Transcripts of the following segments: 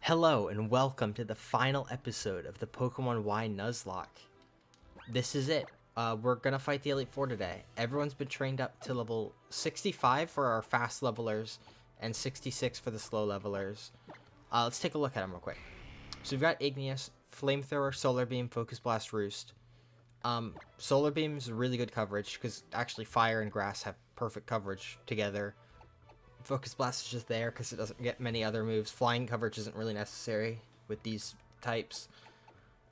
Hello and welcome to the final episode of the Pokemon Y Nuzlocke. This is it. We're gonna fight the Elite Four today. Everyone's been trained up to level 65 for our fast levelers and 66 for the slow levelers. Let's take a look at them real quick. So we've got Igneous, Flamethrower, Solar Beam, Focus Blast, Roost. Solar Beam is really good coverage because actually Fire and Grass have perfect coverage together. Focus Blast is just there because it doesn't get many other moves. Flying coverage isn't really necessary with these types.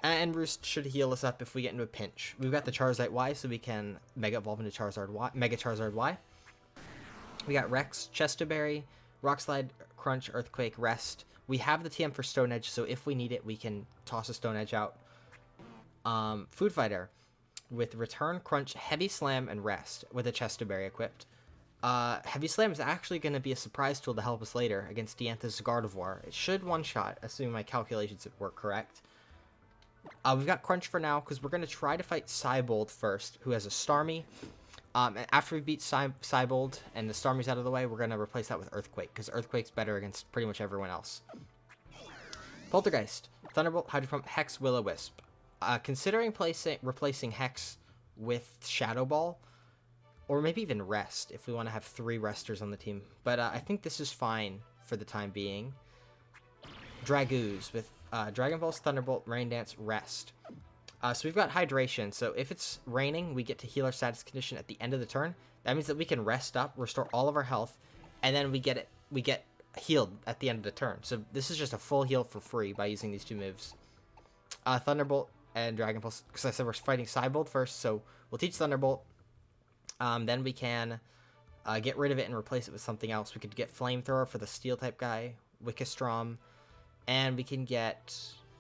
And Roost should heal us up if we get into a pinch. We've got the Charizard Y, so we can Mega Evolve into Charizard Y, Mega Charizard Y. We got Rex, Chesterberry, Rock Slide, Crunch, Earthquake, Rest. We have the TM for Stone Edge, so if we need it, we can toss a Stone Edge out. Food Fighter with Return, Crunch, Heavy Slam, and Rest with a Chesterberry equipped. Heavy Slam is actually going to be a surprise tool to help us later against Diantha's Gardevoir. It should one-shot, assuming my calculations were correct. We've got Crunch for now, because we're going to try to fight Cybold first, who has a Starmie. And after we beat Cybold and the Starmie's out of the way, we're going to replace that with Earthquake, because Earthquake's better against pretty much everyone else. Poltergeist, Thunderbolt, Hydro Pump, Hex, Will-O-Wisp. Considering replacing Hex with Shadow Ball, or maybe even Rest, if we want to have 3 Resters on the team. But I think this is fine for the time being. Dragooze with Dragon Pulse, Thunderbolt, Rain Dance, Rest. So we've got Hydration, so if it's raining, we get to heal our status condition at the end of the turn. That means that we can rest up, restore all of our health, and then we get healed at the end of the turn. So this is just a full heal for free by using these 2 moves. Thunderbolt and Dragon Pulse, because I said we're fighting Cybold first, so we'll teach Thunderbolt. Then we can get rid of it and replace it with something else. We could get Flamethrower for the Steel-type guy, Wickerstrom, and we can get...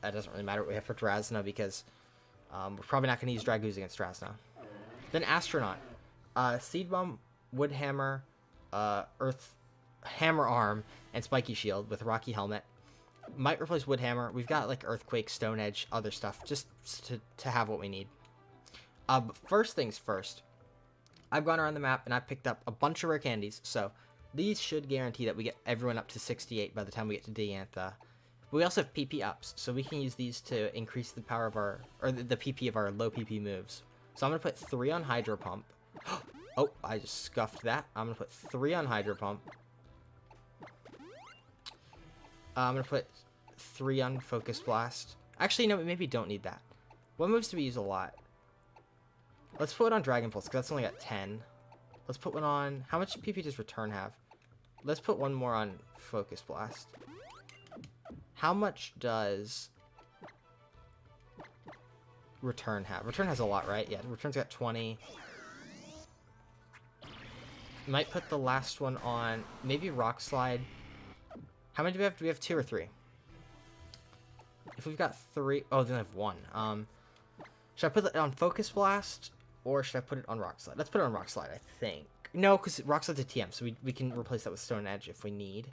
It doesn't really matter what we have for Drasna, because we're probably not going to use Dragooze against Drasna. Then Astronaut. Seed Bomb, Wood Hammer, Earth Hammer Arm, and Spiky Shield with Rocky Helmet. Might replace Wood Hammer. We've got like Earthquake, Stone Edge, other stuff, just to have what we need. But first things first. I've gone around the map and I've picked up a bunch of rare candies, so these should guarantee that we get everyone up to 68 by the time we get to Diantha. But we also have PP ups, so we can use these to increase the power of our, or the PP of our low PP moves. So I'm going to put 3 on Hydro Pump. Oh, I just scuffed that. I'm going to put 3 on Hydro Pump. I'm going to put 3 on Focus Blast. Actually, no, we maybe don't need that. What moves do we use a lot? Let's put it on Dragon Pulse, because that's only got 10. Let's put one on... How much PP does Return have? Let's put one more on Focus Blast. How much does Return have? Return has a lot, right? Yeah, Return's got 20. Might put the last one on... Maybe Rock Slide. How many do we have? Do we have 2 or 3? If we've got 3... Oh, then I have 1. Should I put it on Focus Blast? Or should I put it on Rock Slide? Let's put it on Rock Slide, I think. No, because Rock Slide's a TM, so we can replace that with Stone Edge if we need.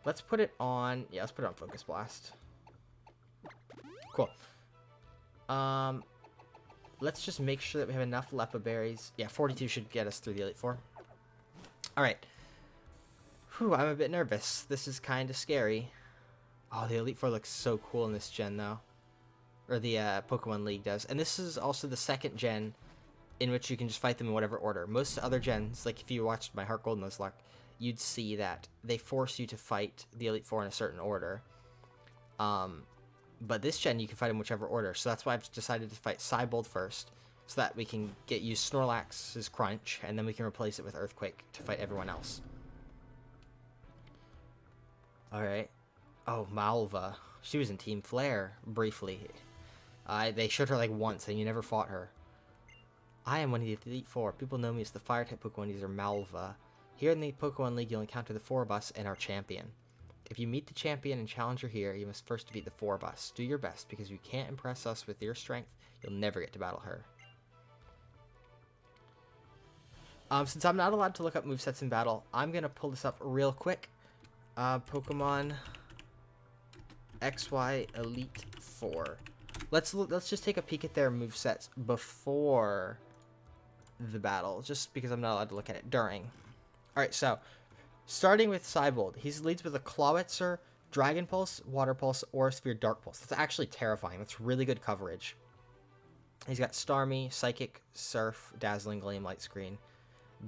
Let's put it on... Yeah, let's put it on Focus Blast. Cool. Let's just make sure that we have enough Lepa Berries. Yeah, 42 should get us through the Elite Four. Alright. Whew, I'm a bit nervous. This is kind of scary. Oh, the Elite Four looks so cool in this gen, though. Or the Pokemon League does. And this is also the 2nd gen in which you can just fight them in whatever order. Most other gens, like if you watched my Heart Gold Nuzlocke, you'd see that they force you to fight the Elite Four in a certain order. But this gen, you can fight in whichever order. So that's why I've decided to fight Cybold first, so that we can use Snorlax's Crunch, and then we can replace it with Earthquake to fight everyone else. Alright. Oh, Malva. She was in Team Flare, briefly. They showed her like once, and you never fought her. I am one of the Elite Four. People know me as the Fire-type Pokemon user Malva. Here in the Pokemon League, you'll encounter the 4 of us and our champion. If you meet the champion and challenger here, you must first defeat the 4 of us. Do your best, because if you can't impress us with your strength, you'll never get to battle her. Since I'm not allowed to look up movesets in battle, I'm going to pull this up real quick. Pokemon XY Elite Four. Let's just take a peek at their movesets before the battle, just because I'm not allowed to look at it during. Alright, so starting with Cybold, he leads with a Clawitzer, Dragon Pulse, Water Pulse, Aura Sphere, Dark Pulse. That's actually terrifying. That's really good coverage. He's got Starmie, Psychic, Surf, Dazzling Gleam, Light Screen.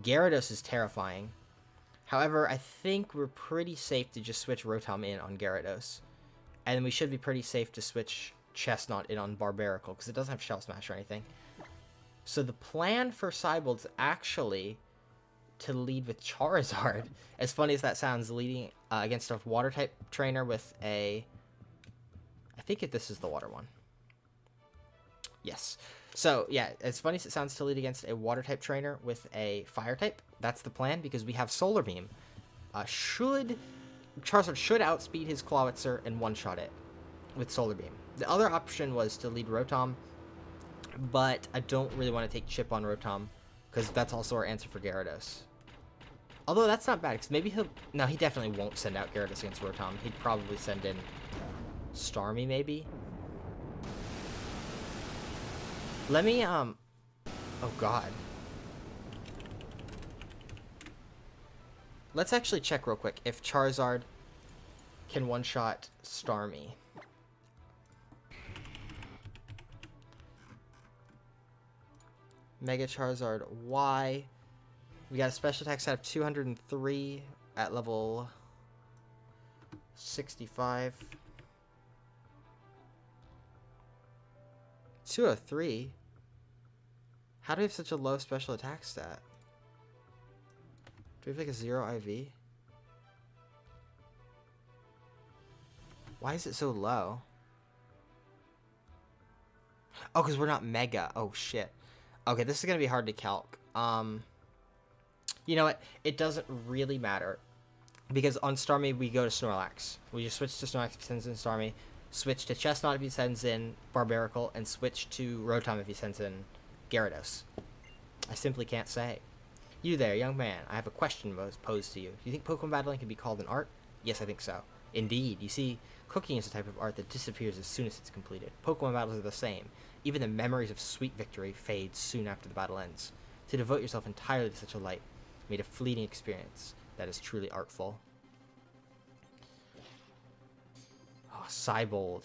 Gyarados is terrifying. However, I think we're pretty safe to just switch Rotom in on Gyarados. And then we should be pretty safe to switch Chestnut in on Barbaracle, because it doesn't have Shell Smash or anything. So the plan for Cybold is actually to lead with Charizard. As funny as that sounds, leading against a Water-type trainer with a... I think this is the Water one. Yes. So, yeah, as funny as it sounds to lead against a Water-type trainer with a Fire-type, that's the plan, because we have Solar Beam. Charizard should outspeed his Clawitzer and one-shot it with Solar Beam. The other option was to lead Rotom, but I don't really want to take Chip on Rotom, because that's also our answer for Gyarados. Although that's not bad, because maybe he'll... No, he definitely won't send out Gyarados against Rotom. He'd probably send in Starmie, maybe? Let me, Oh, God. Let's actually check real quick if Charizard can one-shot Starmie. Mega Charizard Y. We got a special attack set of 203 at level 65. 203? How do we have such a low special attack stat? Do we have like a 0 IV? Why is it so low? Oh, because we're not Mega. Oh, shit. Okay, this is going to be hard to calc. You know what? It doesn't really matter. Because on Starmie, we go to Snorlax. We just switch to Snorlax if he sends in Starmie. Switch to Chestnut if he sends in Barbaracle. And switch to Rotom if he sends in Gyarados. I simply can't say. You there, young man. I have a question posed to you. Do you think Pokemon battling can be called an art? Yes, I think so. Indeed. You see, cooking is a type of art that disappears as soon as it's completed. Pokemon battles are the same. Even the memories of sweet victory fade soon after the battle ends. To devote yourself entirely to such a light made a fleeting experience that is truly artful. Oh, Cybold.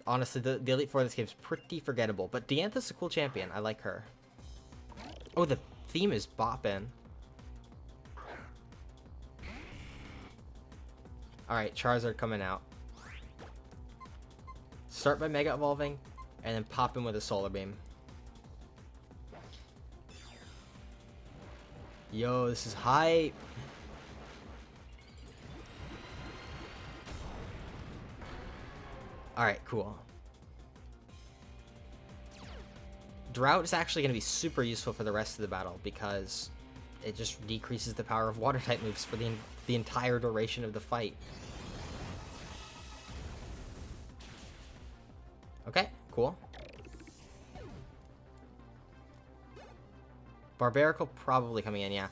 Honestly, the Elite Four of this game is pretty forgettable, but Diantha's a cool champion. I like her. Oh, the theme is bopping. Alright, Charizard coming out. Start by Mega Evolving, and then pop him with a Solar Beam. Yo, this is hype. Alright, cool. Drought is actually going to be super useful for the rest of the battle because it just decreases the power of Water-type moves for the entire duration of the fight. Okay, cool. Barbaracle probably coming in, yeah.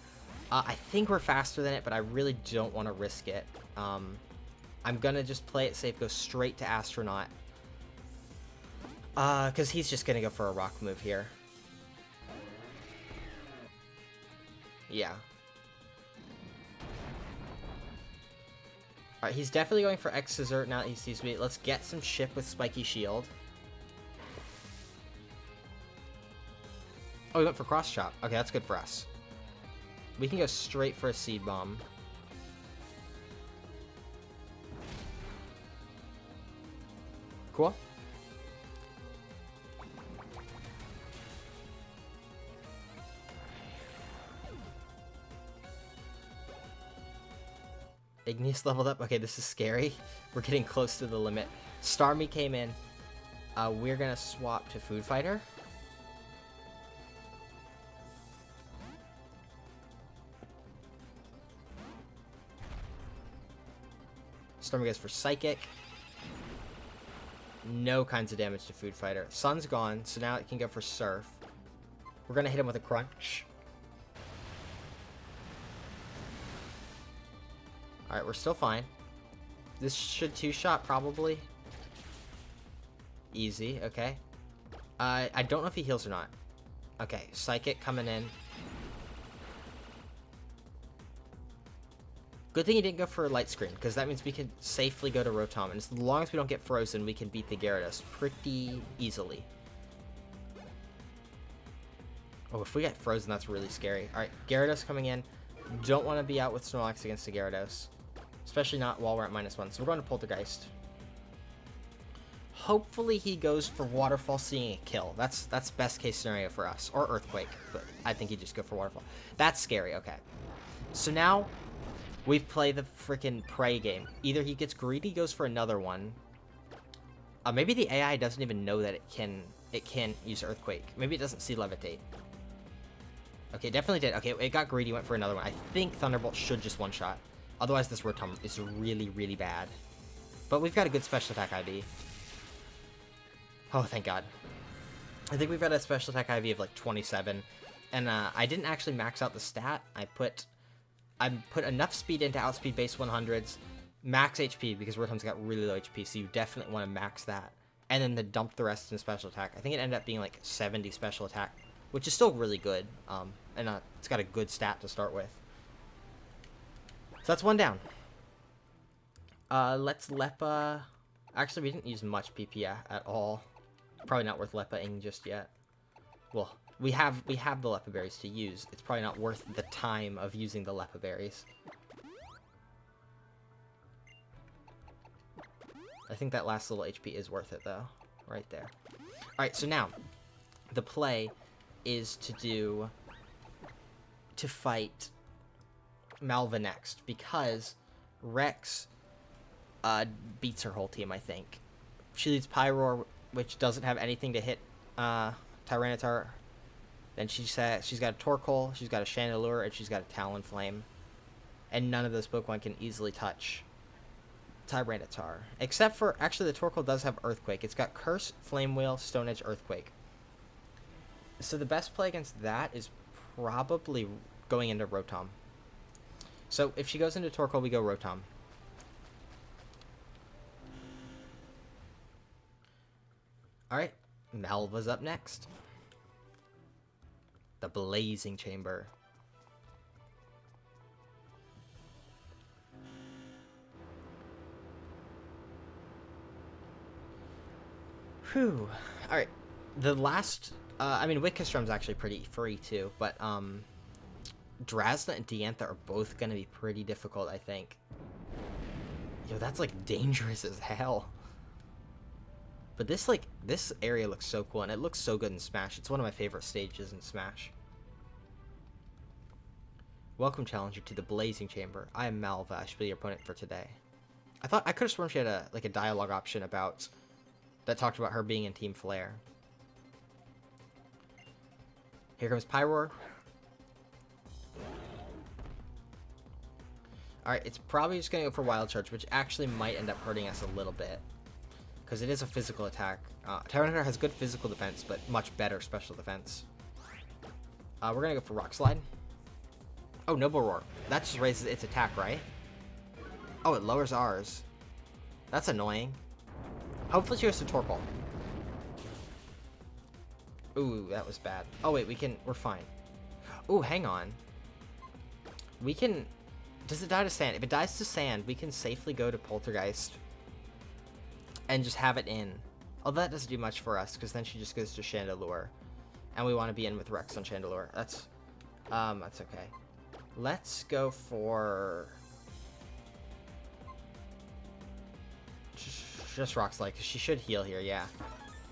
I think we're faster than it, but I really don't want to risk it. I'm going to just play it safe, go straight to Astronaut. Because he's just going to go for a rock move here. Yeah. Alright, he's definitely going for X-Scissor now that he sees me. Let's get some ship with Spiky Shield. Oh, he went for Cross Chop. Okay, that's good for us. We can go straight for a Seed Bomb. Cool. Igneous leveled up. Okay, this is scary. We're getting close to the limit. Starmie came in. We're gonna swap to Food Fighter. Starmie goes for Psychic. No kinds of damage to Food Fighter. Sun's gone, so now it can go for Surf. We're gonna hit him with a Crunch. Alright, we're still fine. This should two-shot, probably. Easy, okay. I don't know if he heals or not. Okay, Psychic coming in. Good thing he didn't go for a light screen, because that means we can safely go to Rotom, and as long as we don't get frozen, we can beat the Gyarados pretty easily. Oh, if we get frozen, that's really scary. Alright, Gyarados coming in. Don't want to be out with Snorlax against the Gyarados. Especially not while we're at -1. So we're going to Poltergeist. Hopefully he goes for Waterfall, seeing a kill. That's best case scenario for us. Or Earthquake, but I think he'd just go for Waterfall. That's scary, okay. So now we play the freaking prey game. Either he gets greedy, goes for another one. Maybe the AI doesn't even know that it can use Earthquake. Maybe it doesn't see Levitate. Okay, it definitely did. Okay, it got greedy, went for another one. I think Thunderbolt should just one-shot. Otherwise, this Rotom is really, really bad. But we've got a good special attack IV. Oh, thank God. I think we've got a special attack IV of like 27. And I didn't actually max out the stat. I put enough speed into outspeed base 100s, max HP, because Rotom's got really low HP, so you definitely want to max that. And then dump the rest in special attack. I think it ended up being like 70 special attack, which is still really good. And it's got a good stat to start with. So that's one down. Let's Lepa. Actually, we didn't use much PP at all. Probably not worth Lepa-ing just yet. Well, we have the Lepa berries to use. It's probably not worth the time of using the Lepa berries. I think that last little HP is worth it though, right there. All right, so now the play is to fight Malva next, because Rex beats her whole team, I think. She leads Pyroar, which doesn't have anything to hit Tyranitar. Then she's got a Torkoal, she's got a Chandelure, and she's got a Talonflame. And none of those Pokemon can easily touch Tyranitar. Except for, actually, the Torkoal does have Earthquake. It's got Curse, Flame Wheel, Stone Edge, Earthquake. So the best play against that is probably going into Rotom. So if she goes into Torkoal, we go Rotom. Alright, Malva's up next. The Blazing Chamber. Whew. Alright, the last... I mean, Wickestrum's actually pretty free too, but Drasna and Diantha are both going to be pretty difficult, I think. Yo, that's like dangerous as hell. But this area looks so cool, and it looks so good in Smash. It's one of my favorite stages in Smash. Welcome, challenger, to the Blazing Chamber. I am Malva. I should be your opponent for today. I could have sworn she had a dialogue option that talked about her being in Team Flare. Here comes Pyroar. Alright, it's probably just going to go for Wild Charge, which actually might end up hurting us a little bit, because it is a physical attack. Tyranitar has good physical defense, but much better special defense. We're going to go for Rock Slide. Oh, Noble Roar. That just raises its attack, right? Oh, it lowers ours. That's annoying. Hopefully she goes to Torkoal. Ooh, that was bad. Oh, wait, we're fine. Ooh, hang on. Does it die to sand? If it dies to sand, we can safely go to Poltergeist and just have it in. Although that doesn't do much for us, because then she just goes to Chandelure. And we want to be in with Rex on Chandelure. That's okay. Let's go for... Just Rock Slide, because she should heal here, yeah.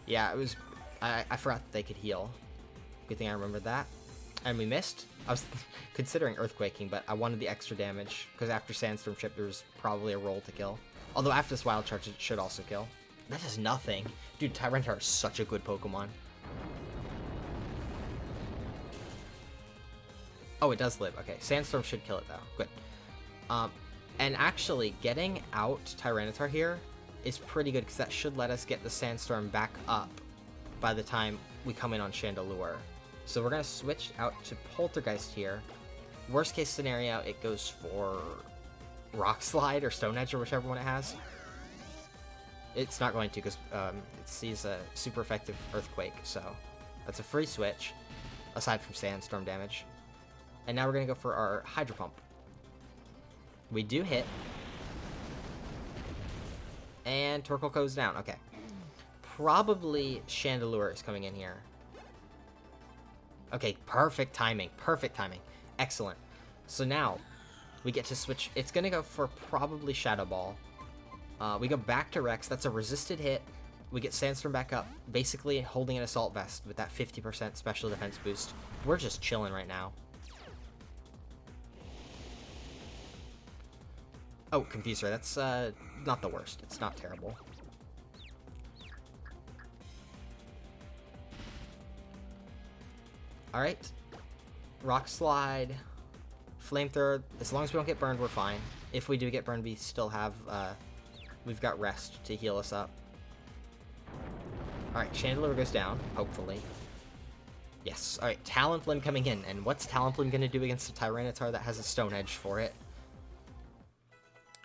Yeah, it was... I forgot that they could heal. Good thing I remembered that. And we missed. I was considering Earthquaking, but I wanted the extra damage, because after Sandstorm Chip, there's probably a roll to kill. Although after this Wild Charge, it should also kill. That is nothing. Dude, Tyranitar is such a good Pokemon. Oh, it does live. Okay, Sandstorm should kill it, though. Good. And actually, getting out Tyranitar here is pretty good, because that should let us get the Sandstorm back up by the time we come in on Chandelure. So we're going to switch out to Poltergeist here. Worst case scenario, it goes for Rock Slide or Stone Edge or whichever one it has. It's not going to, because it sees a super effective Earthquake, so that's a free switch, aside from Sandstorm damage. And now we're going to go for our Hydro Pump. We do hit. And Torkoal goes down. Okay. Probably Chandelure is coming in here. Okay, perfect timing. Perfect timing. Excellent. So now, we get to switch. It's going to go for probably Shadow Ball. We go back to Rex. That's a resisted hit. We get Sandstorm back up. Basically holding an Assault Vest with that 50% special defense boost. We're just chilling right now. Oh, Confuser. That's not the worst. It's not terrible. Alright. Rock Slide. Flamethrower. As long as we don't get burned, we're fine. If we do get burned, we still have... we've got Rest to heal us up. Alright, Chandelure goes down, hopefully. Yes. Alright, Talonflame coming in. And what's Talonflame going to do against a Tyranitar that has a Stone Edge for it?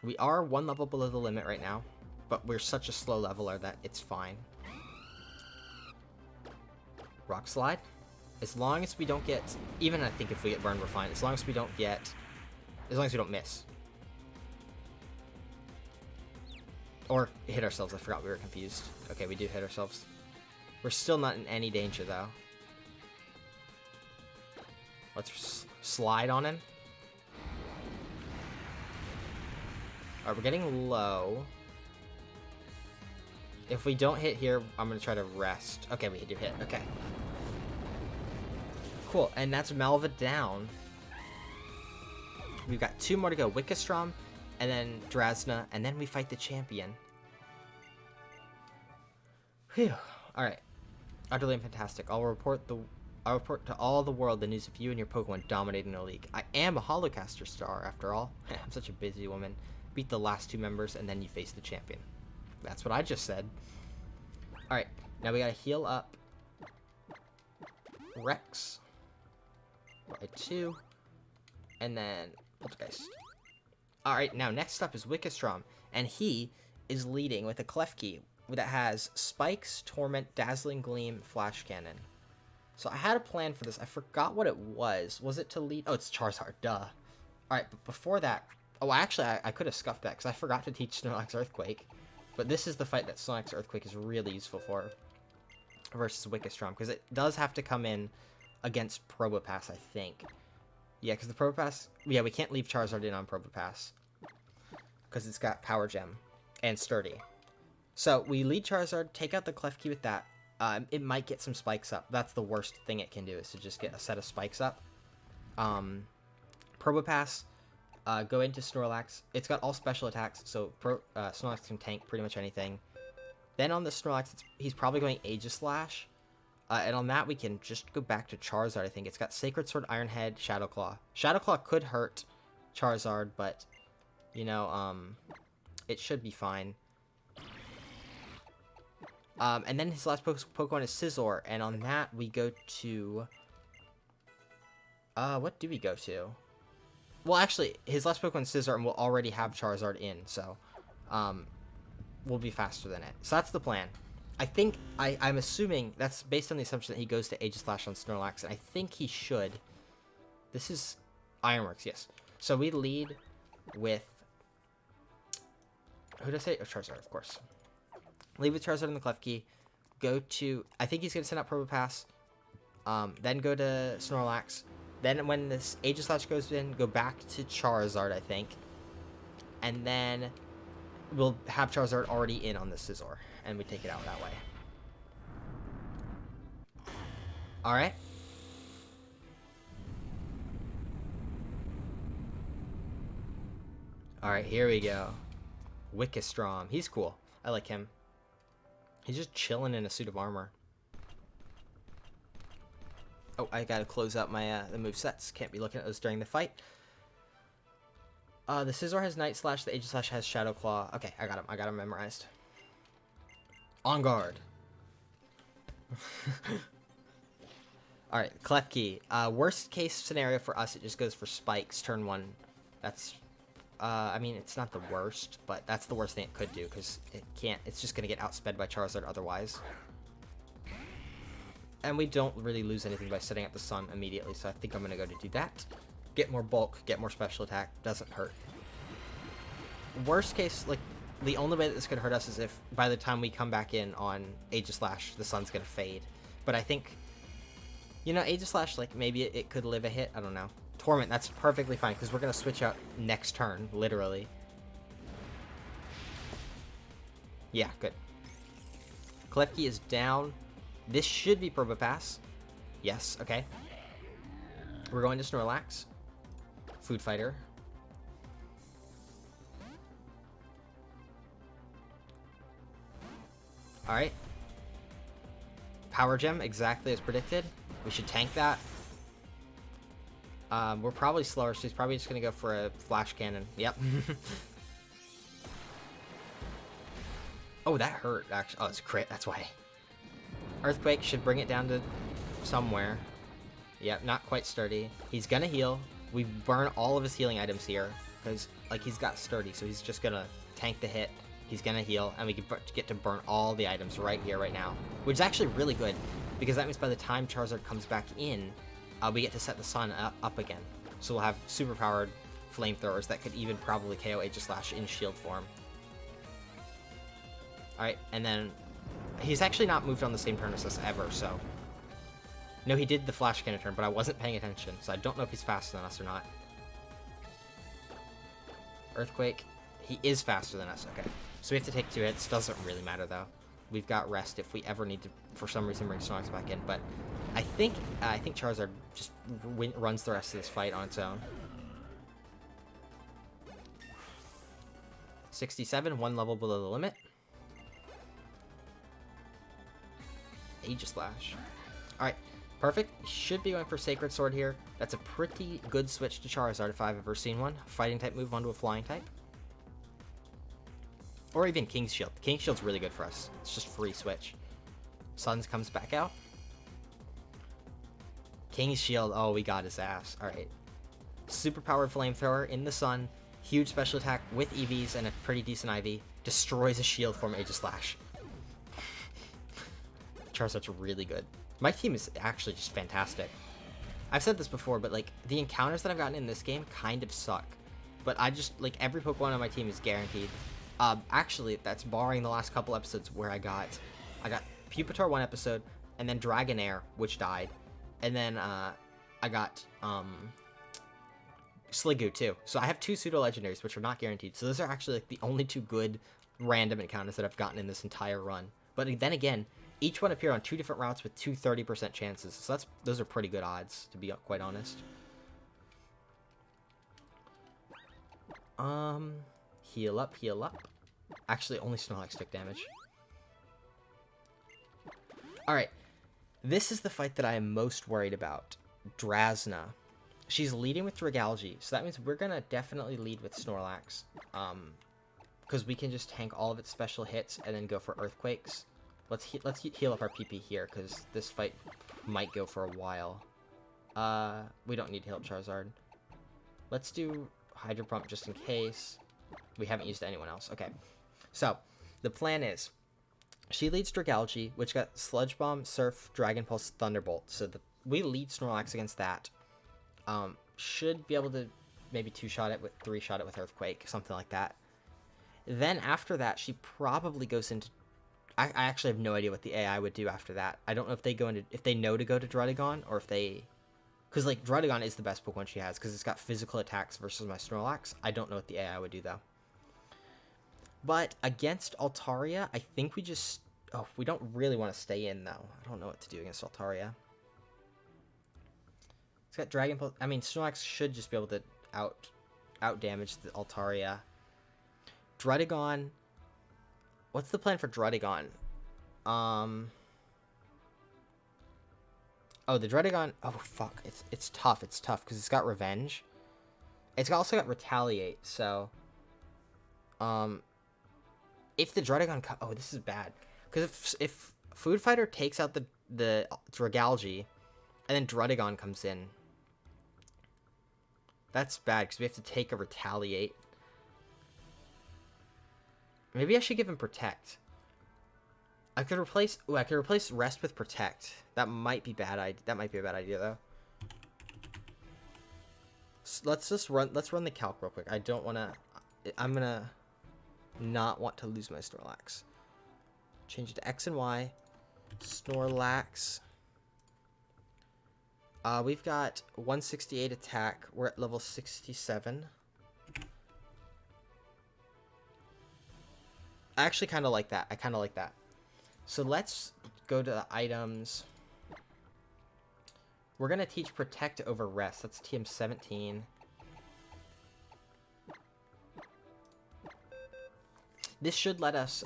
We are one level below the limit right now, but we're such a slow leveler that it's fine. Rock Slide. As long as we don't get... Even I think if we get burned, we're fine. As long as we don't get... As long as we don't miss. Or hit ourselves. I forgot we were confused. Okay, we do hit ourselves. We're still not in any danger, though. Let's slide on him. Alright, we're getting low. If we don't hit here, I'm going to try to rest. Okay, we do hit. Okay. Cool, and that's Malva down. We've got 2 more to go. Wickerstrom, and then Drasna, and then we fight the champion. Whew. Alright. Utterly fantastic. I'll report to all the world the news of you and your Pokemon dominating the league. I am a Holocaster star, after all. I'm such a busy woman. Beat the last 2 members, and then you face the champion. That's what I just said. Alright, now we gotta heal up Rex. Right, 2. And then Poltergeist. Alright, now next up is Wickerstrom. And he is leading with a Klefki that has Spikes, Torment, Dazzling Gleam, Flash Cannon. So I had a plan for this. I forgot what it was. Was it to lead? Oh, it's Charizard. Duh. Alright, but before that... Oh, actually, I could have scuffed that because I forgot to teach Snorlax Earthquake. But this is the fight that Snorlax Earthquake is really useful for versus Wickerstrom, because it does have to come in against Probopass, I think. Yeah, because the Probopass... Yeah, we can't leave Charizard in on Probopass because it's got Power Gem and Sturdy. So we lead Charizard, take out the Klefki with that. It might get some spikes up. That's the worst thing it can do, is to just get a set of spikes up. Probopass... go into Snorlax. It's got all special attacks, so Snorlax can tank pretty much anything. Then on the Snorlax, he's probably going Aegislash. And on that, we can just go back to Charizard, I think. It's got Sacred Sword, Iron Head, Shadow Claw. Shadow Claw could hurt Charizard, but, you know, it should be fine. And then his last Pokemon is Scizor, and on that, we go to... what do we go to? Well, actually, his last Pokemon is Scizor, and we'll already have Charizard in, so, we'll be faster than it. So that's the plan. I think, I'm assuming, that's based on the assumption that he goes to Aegislash on Snorlax, and I think he should. This is Ironworks, yes. So we lead with, who did I say? Oh, Charizard, of course. Lead with Charizard in the Klefki, go to, I think he's going to send out Probopass, then go to Snorlax. Then when this Aegislash goes in, go back to Charizard, I think. And then we'll have Charizard already in on the Scizor. And we take it out that way. Alright. Alright, here we go. Wickerstrom. He's cool. I like him. He's just chilling in a suit of armor. Oh, I gotta close out my the movesets. Can't be looking at those during the fight. The Scizor has Night Slash. The Aegislash has Shadow Claw. Okay, I got him. I got him memorized. On guard. Alright, Klefki. Worst case scenario for us, it just goes for Spikes turn 1. That's... I mean, it's not the worst, but that's the worst thing it could do, because it can't... It's just gonna get outsped by Charizard otherwise. And we don't really lose anything by setting up the Sun immediately, so I think I'm going to go to do that. Get more bulk, get more special attack, doesn't hurt. worst case, like, the only way that this could hurt us is if by the time we come back in on Age of Slash, the sun's gonna fade. But I think, you know, Age of Slash, like, maybe it could live a hit. I don't know. Torment, that's perfectly fine, because we're gonna switch out next turn, literally. Yeah, good. Klefki is down. This should be Probo Pass. Yes, okay. We're going to Snorlax. Food Fighter. Alright. Power Gem, exactly as predicted. We should tank that. We're probably slower, so he's probably just going to go for a Flash Cannon. Yep. Oh, that hurt, actually. Oh, it's a crit, that's why. Earthquake should bring it down to somewhere. Yep, not quite sturdy. He's going to heal. We burn all of his healing items here, because, like, he's got sturdy, so he's just going to tank the hit. He's going to heal, and we can get to burn all the items right here, right now. Which is actually really good, because that means by the time Charizard comes back in, we get to set the sun up again. So we'll have super-powered flamethrowers that could even probably KO Age of Slash in shield form. Alright, and then... He's actually not moved on the same turn as us ever, so... No, he did the Flash Cannon turn, but I wasn't paying attention, so I don't know if he's faster than us or not. Earthquake. He is faster than us, okay. So we have to take 2 hits. Doesn't really matter, though. We've got rest if we ever need to, for some reason, bring Snorlax back in. But I think Charizard just runs the rest of this fight on its own. 67, 1 level below the limit. Aegis Slash. Alright, perfect. Should be going for Sacred Sword here. That's a pretty good switch to Charizard if I've ever seen one. Fighting type move onto a flying type. Or even King's Shield. King's Shield's really good for us. It's just free switch. Suns comes back out. King's Shield. Oh, we got his ass. Alright. Super powered flamethrower in the sun. Huge special attack with EVs and a pretty decent IV. Destroys a shield form Aegis Slash. Charizard's really good. My team is actually just fantastic. I've said this before, but like the encounters that I've gotten in this game kind of suck. But I just, like, every Pokemon on my team is guaranteed. Actually, that's barring the last couple episodes where I got Pupitar 1 episode, and then Dragonair, which died. And then, I got, Sliggoo, too. So I have 2 pseudo-legendaries, which are not guaranteed. So those are actually, like, the only 2 good random encounters that I've gotten in this entire run. But then again, each one appear on 2 different routes with 2 30% chances. So those are pretty good odds, to be quite honest. Heal up, heal up. Actually, only Snorlax took damage. Alright. This is the fight that I am most worried about. Drasna. She's leading with Dragalge, so that means we're gonna definitely lead with Snorlax. Because we can just tank all of its special hits and then go for Earthquakes. Let's heal up our PP here, because this fight might go for a while. We don't need to heal up Charizard. Let's do Hydro Pump just in case. We haven't used anyone else. Okay. So, the plan is, she leads Dragalge, which got Sludge Bomb, Surf, Dragon Pulse, Thunderbolt. So we lead Snorlax against that. Should be able to maybe 2-shot it with 3-shot it with Earthquake, something like that. Then after that, she probably goes into... I actually have no idea what the AI would do after that. I don't know if they go into... If they know to go to Druddigon, or if they... Because, like, Druddigon is the best Pokemon she has, because it's got physical attacks versus my Snorlax. I don't know what the AI would do, though. But against Altaria, I think we just... Oh, we don't really want to stay in, though. I don't know what to do against Altaria. It's got Dragon Pulse. I mean, Snorlax should just be able to out damage the Altaria. Druddigon. What's the plan for Druddigon? Oh, the Druddigon... Oh, fuck. It's tough. It's tough, because it's got Revenge. It's also got Retaliate, so... If the Druddigon... Oh, this is bad. Because if Food Fighter takes out the Dragalge, and then Druddigon comes in... That's bad, because we have to take a Retaliate. Maybe I should give him Protect. I could replace Rest with Protect. That might be bad. That might be a bad idea, though. So let's run the calc real quick. I don't want to... I'm gonna... not want to lose my Snorlax. Change it to X and Y. Snorlax. We've got 168 attack. We're at level 67. I actually kind of like that. I kind of like that. So let's go to the items. We're going to teach Protect over Rest. That's TM 17. This should let us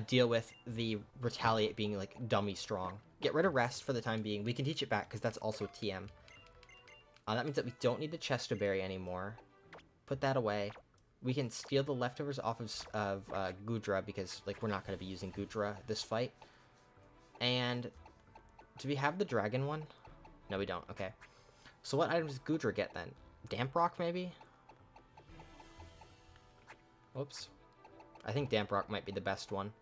deal with the Retaliate being like dummy strong. Get rid of Rest for the time being. We can teach it back because that's also TM. That means that we don't need the Chesto Berry anymore. Put that away. We can steal the leftovers off of Goodra because like we're not going to be using Goodra this fight. And do we have the dragon one? No, we don't. Okay. So what items does Goodra get then? Damp Rock maybe? Whoops. I think Damp Rock might be the best one.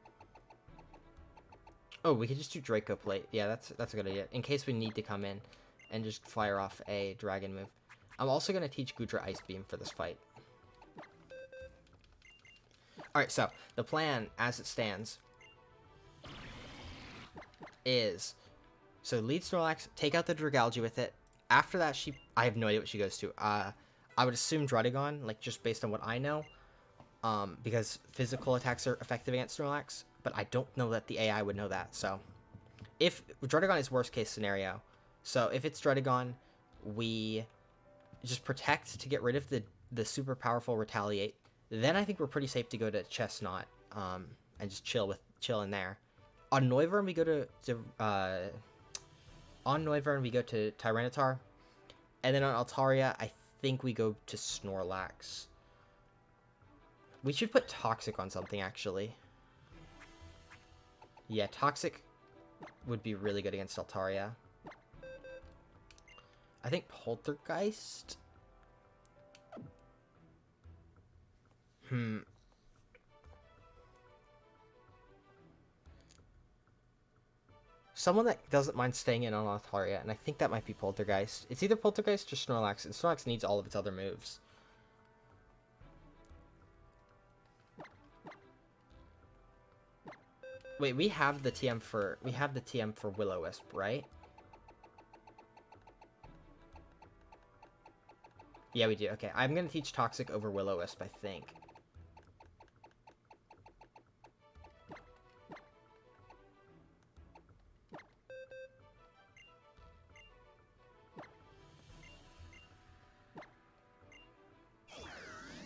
Oh, we could just do Draco Plate. Yeah, that's a good idea. In case we need to come in and just fire off a dragon move. I'm also going to teach Goodra Ice Beam for this fight. Alright, so the plan as it stands is, so lead Snorlax, take out the Dragalge with it. After that, I have no idea what she goes to. I would assume Druddigon, like just based on what I know, because physical attacks are effective against Snorlax, but I don't know that the AI would know that. So if Druddigon is worst case scenario, so if it's Druddigon, we just protect to get rid of the super powerful Retaliate. Then I think we're pretty safe to go to Chestnut, and just chill in there. On Noivern we go to Tyranitar, and then on Altaria I think we go to Snorlax. We should put Toxic on something actually. Yeah, Toxic would be really good against Altaria. I think Poltergeist. Someone that doesn't mind staying in on Altaria, and I think that might be Poltergeist. It's either Poltergeist or Snorlax, and Snorlax needs all of its other moves. Wait, we have the TM for Will-O-Wisp, right? Yeah, we do. Okay, I'm gonna teach Toxic over Will-O-Wisp, I think.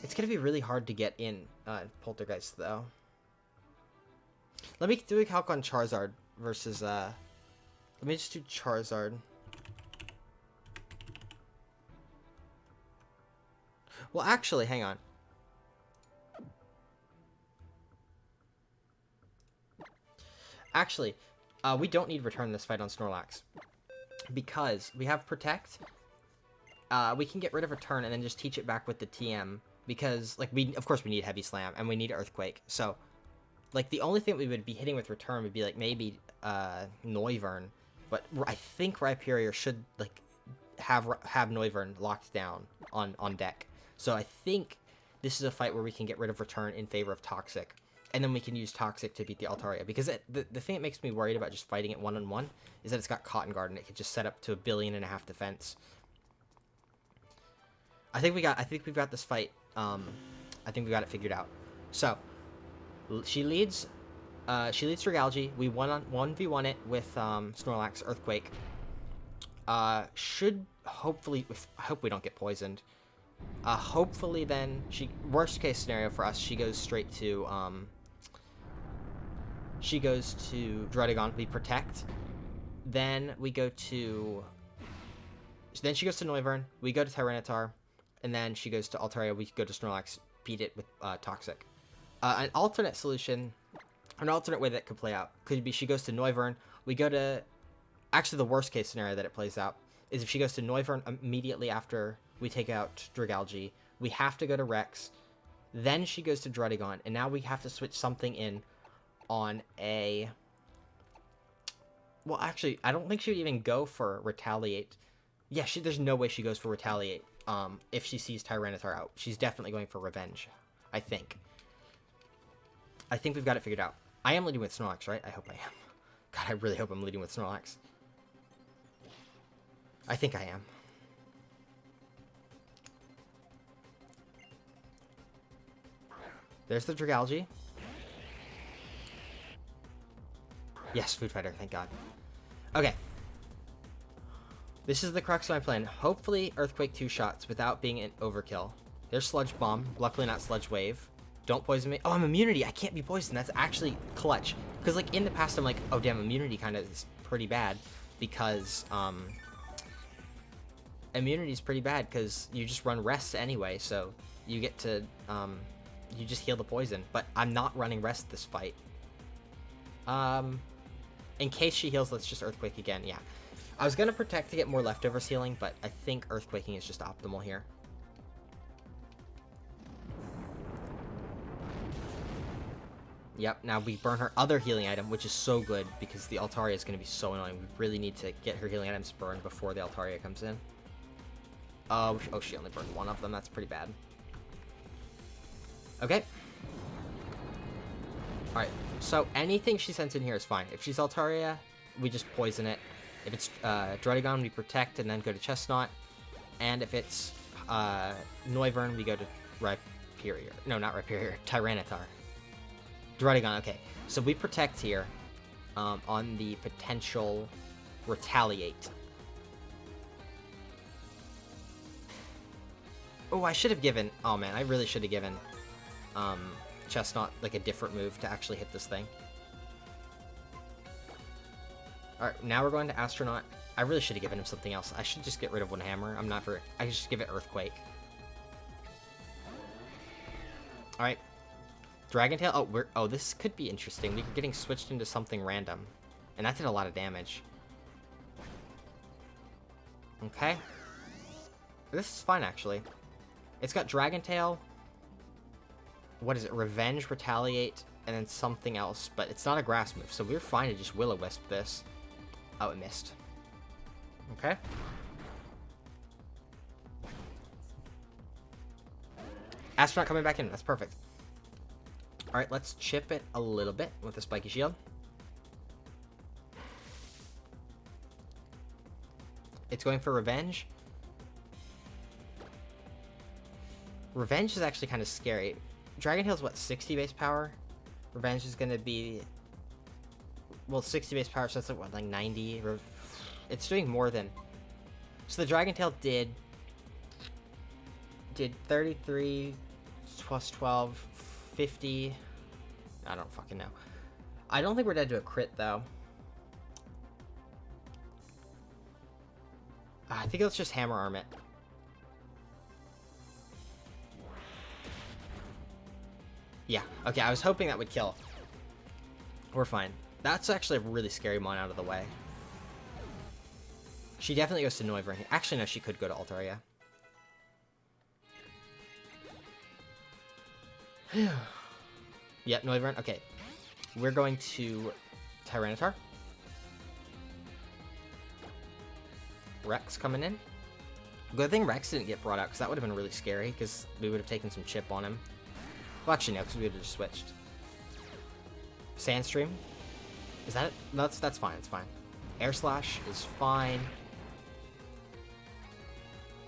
It's gonna be really hard to get in Poltergeist, though. Let me do a calc on Charizard versus, let me just do Charizard. Well, actually, hang on. Actually, we don't need Return this fight on Snorlax. Because we have Protect. We can get rid of Return and then just teach it back with the TM. Because, like, of course we need Heavy Slam, and we need Earthquake. So, like, the only thing we would be hitting with Return would be, like, maybe Noivern. But I think Rhyperior should, like, have Noivern locked down on deck. So I think this is a fight where we can get rid of Return in favor of Toxic. And then we can use Toxic to beat the Altaria. Because the thing that makes me worried about just fighting it one-on-one is that it's got Cotton Guard, and it could just set up to 1.5 billion defense. I think we've got this fight. I think we got it figured out. So she leads Dragalge. We 1v1 it with Snorlax Earthquake. Should hopefully, I hope we don't get poisoned. Hopefully then worst case scenario for us, she goes straight to Druddigon. We protect. Then she goes to Noivern. We go to Tyranitar. And then she goes to Altaria. We go to Snorlax, beat it with Toxic. An alternate solution, an alternate way that could play out, could be she goes to Noivern. We go to... Actually, the worst case scenario that it plays out is if she goes to Noivern immediately after we take out Dragalge. We have to go to Rex. Then she goes to Druddigon. And now we have to switch something in on a... Well, actually, I don't think she would even go for Retaliate. Yeah, there's no way she goes for Retaliate. If she sees Tyranitar out, she's definitely going for Revenge. I think. I think we've got it figured out. I am leading with Snorlax, right? I hope I am. God, I really hope I'm leading with Snorlax. I think I am. There's the Dragalge. Yes, Food Fighter, thank God. Okay. This is the crux of my plan. Hopefully, Earthquake 2 shots without being an overkill. There's Sludge Bomb. Luckily, not Sludge Wave. Don't poison me. Oh, I'm immunity. I can't be poisoned. That's actually clutch. Because, like, in the past, I'm like, oh, damn, immunity kind of is pretty bad. Because, immunity is pretty bad because you just run rest anyway. So, you get to, you just heal the poison. But I'm not running rest this fight. In case she heals, let's just Earthquake again. Yeah. I was going to protect to get more leftovers healing, but I think Earthquaking is just optimal here. Yep, now we burn her other healing item, which is so good because the Altaria is going to be so annoying. We really need to get her healing items burned before the Altaria comes in. Oh, she only burned one of them. That's pretty bad. Okay. Alright, so anything she sends in here is fine. If she's Altaria, we just poison it. If it's Druddigon, we protect and then go to Chestnut. And if it's Noivern, we go to Rhyperior. No, not Rhyperior. Tyranitar. Druddigon, okay. So we protect here on the potential Retaliate. Oh, I should have given... Oh, man, I really should have given Chestnut like a different move to actually hit this thing. Alright, now we're going to Astronaut. I really should have given him something else. I should just get rid of one hammer. I'm not for... I should just give it Earthquake. Alright. Dragon Tail. Oh, oh, this could be interesting. We're getting switched into something random. And that did a lot of damage. Okay. This is fine, actually. It's got Dragon Tail. What is it? Revenge, Retaliate, and then something else. But it's not a grass move, so we're fine to just Will-O-Wisp this. Oh, it missed. Okay. Astronaut coming back in. That's perfect. Alright, let's chip it a little bit with a Spiky Shield. It's going for Revenge. Revenge is actually kind of scary. Dragon Tail's what, 60 base power? Revenge is going to be... Well, 60 base power, so that's like, what, like 90? It's doing more than... So the Dragon Tail did 33 plus 12, 50... I don't fucking know. I don't think we're dead to a crit, though. I think let's just Hammer Arm it. Yeah, okay, I was hoping that would kill. We're fine. That's actually a really scary mon out of the way. She definitely goes to Noivern. Actually, no, she could go to Altaria. Yep, Noivern. Okay. We're going to Tyranitar. Rex coming in. Good thing Rex didn't get brought out, because that would have been really scary, because we would have taken some chip on him. Well, actually, no, because we would have just switched. Sandstream. Is that it? No, that's fine. It's fine. Air Slash is fine.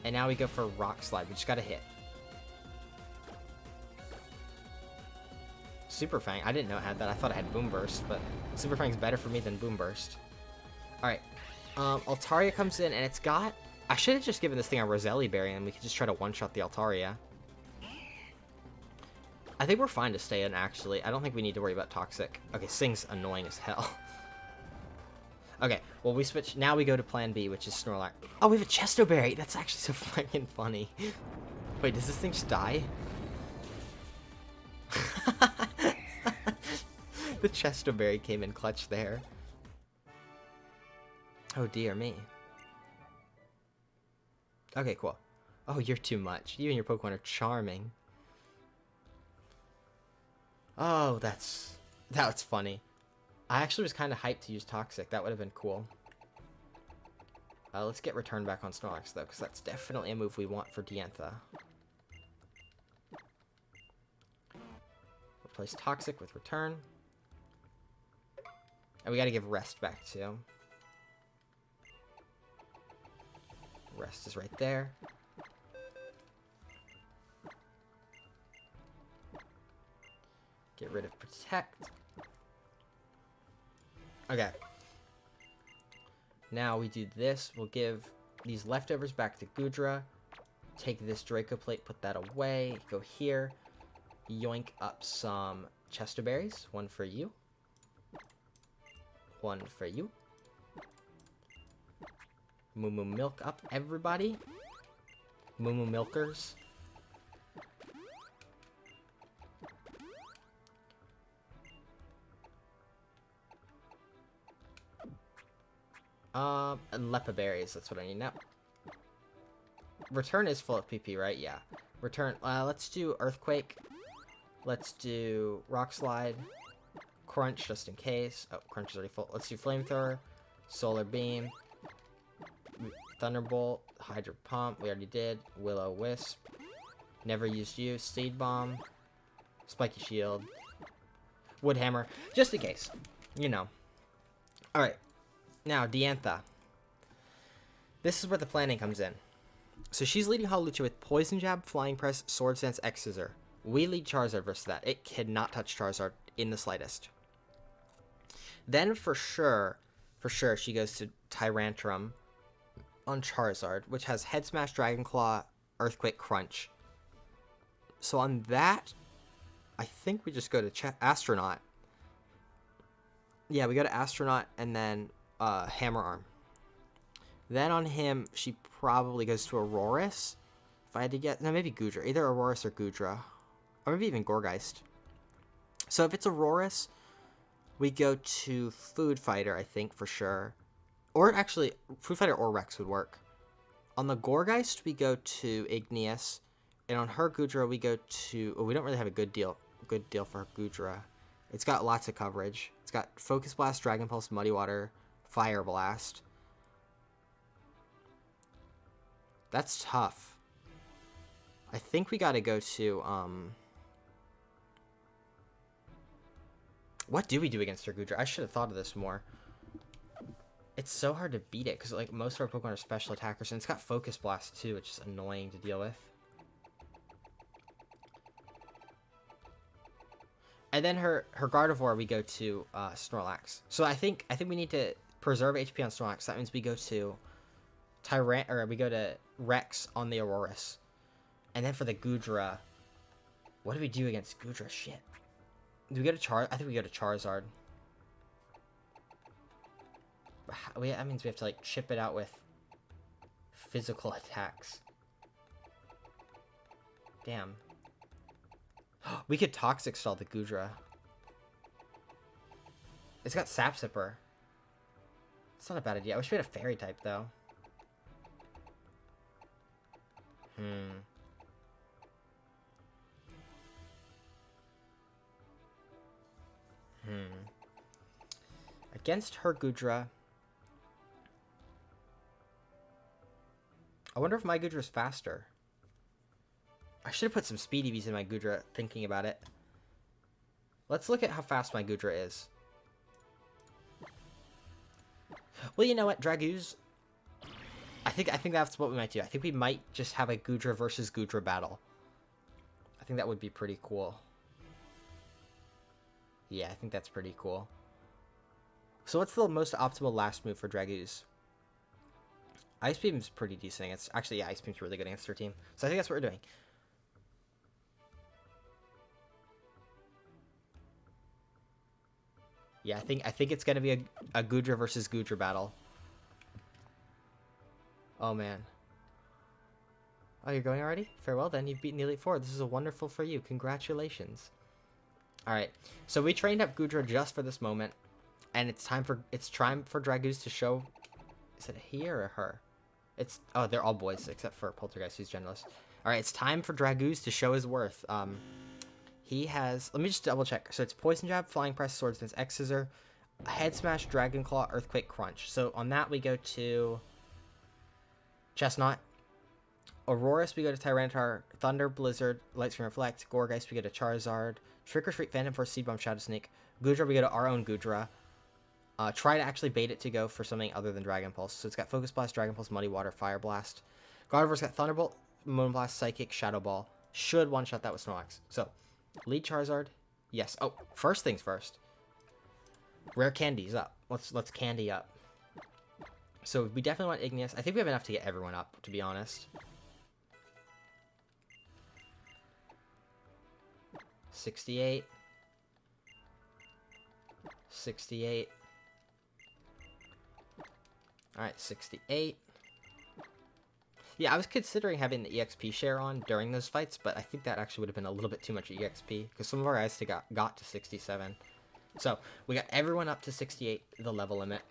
And now we go for Rock Slide. We just got to hit. Super Fang. I didn't know it had that. I thought it had Boom Burst, but Super Fang's better for me than Boom Burst. Alright. Altaria comes in, and it's got... I should have just given this thing a Roselli Berry, and we could just try to one-shot the Altaria. I think we're fine to stay in, actually. I don't think we need to worry about Toxic. Okay, Sing's annoying as hell. Okay, well, we switch. Now we go to Plan B, which is Snorlax. Oh, we have a Chesto Berry! That's actually so fucking funny. Wait, does this thing just die? The Chesto Berry came in clutch there. Oh, dear me. Okay, cool. Oh, you're too much. You and your Pokemon are charming. Oh, that's funny. I actually was kind of hyped to use Toxic. That would have been cool. Let's get Return back on Snorlax, though, because that's definitely a move we want for Diantha. Replace Toxic with Return. And we gotta give Rest back too. Rest is right there. Get rid of Protect. Okay. Now we do this. We'll give these leftovers back to Goodra. Take this Draco Plate, put that away. Go here. Yoink up some Chester Berries. One for you. One for you. Moo Moo Milk up, everybody. Moo Moo Milkers. And Lepa Berries, that's what I need now. Return is full of PP, right? Yeah. Return, let's do Earthquake. Let's do Rock Slide. Crunch, just in case. Oh, Crunch is already full. Let's do Flamethrower. Solar Beam. Thunderbolt. Hydro Pump, we already did. Will-O-Wisp. Never used you. Seed Bomb. Spiky Shield. Wood Hammer. Just in case. You know. Alright. Now, Diantha. This is where the planning comes in. So she's leading Hawlucha with Poison Jab, Flying Press, Sword Stance, X Scissor. We lead Charizard versus that. It cannot touch Charizard in the slightest. Then for sure, she goes to Tyrantrum on Charizard, which has Head Smash, Dragon Claw, Earthquake, Crunch. So on that, I think we just go to Astronaut. Yeah, we go to Astronaut and then Hammer Arm. Then on him, she probably goes to Aurorus. If I had to get... No, maybe Goodra. Either Aurorus or Goodra. Or maybe even Gourgeist. So if it's Aurorus, we go to Food Fighter, I think, for sure. Or actually, Food Fighter or Rex would work. On the Gourgeist, we go to Igneous. And on her Goodra, we go to... Oh, we don't really have a good deal for her Goodra. It's got lots of coverage. It's got Focus Blast, Dragon Pulse, Muddy Water, Fire Blast. That's tough. I think we gotta go to, What do we do against her Goodra? I should have thought of this more. It's so hard to beat it, because, like, most of our Pokemon are special attackers, and it's got Focus Blast, too, which is annoying to deal with. And then her Gardevoir, we go to, Snorlax. So I think we need to preserve HP on Snorlax. That means we go to we go to Rex on the Aurorus. And then for the Goodra, what do we do against Goodra? Shit. Do we go to I think we go to Charizard. That means we have to, like, chip it out with physical attacks. Damn. We could Toxic Stall the Goodra. It's got Sap Sipper. It's not a bad idea. I wish we had a Fairy type, though. Against her Goodra, I wonder if my Goodra's faster. I should have put some Speed EVs in my Goodra, thinking about it. Let's look at how fast my Goodra is. Well, you know what, Dragooze? I think that's what we might do. I think we might just have a Goodra versus Goodra battle. I think that would be pretty cool. Yeah, I think that's pretty cool. So what's the most optimal last move for Dragooze? Ice Beam's pretty decent. It's actually, yeah, Ice Beam's really good against her team. So I think that's what we're doing. Yeah, I think it's gonna be a Goodra versus Goodra battle. Oh man. Oh, you're going already? Farewell then, you've beaten the Elite Four. This is wonderful for you. Congratulations. Alright, so we trained up Goodra just for this moment. And it's time for Dragooze to show... Is it he or her? Oh, they're all boys, except for Poltergeist, who's genderless. Alright, it's time for Dragooze to show his worth. He has... Let me just double check. So it's Poison Jab, Flying Press, Sword Stance, X Scissor, Head Smash, Dragon Claw, Earthquake, Crunch. So on that we go to... Chestnut. Aurorus, we go to Tyranitar. Thunder, Blizzard, Light Screen Reflect. Gourgeist, we go to Charizard. Trick or Treat, Phantom Force, Seed Bomb, Shadow Sneak. Goodra, we go to our own Goodra. Try to actually bait it to go for something other than Dragon Pulse. So it's got Focus Blast, Dragon Pulse, Muddy Water, Fire Blast. Gardevoir's got Thunderbolt, Moonblast, Psychic, Shadow Ball. Should one-shot that with Snorlax. So, lead Charizard. Yes. Oh, first things first. Rare Candy's up. Let's candy up. So we definitely want Igneous. I think we have enough to get everyone up, to be honest. 68. 68. Alright, 68. Yeah, I was considering having the EXP share on during those fights, but I think that actually would have been a little bit too much EXP, because some of our guys got to 67. So, we got everyone up to 68, the level limit.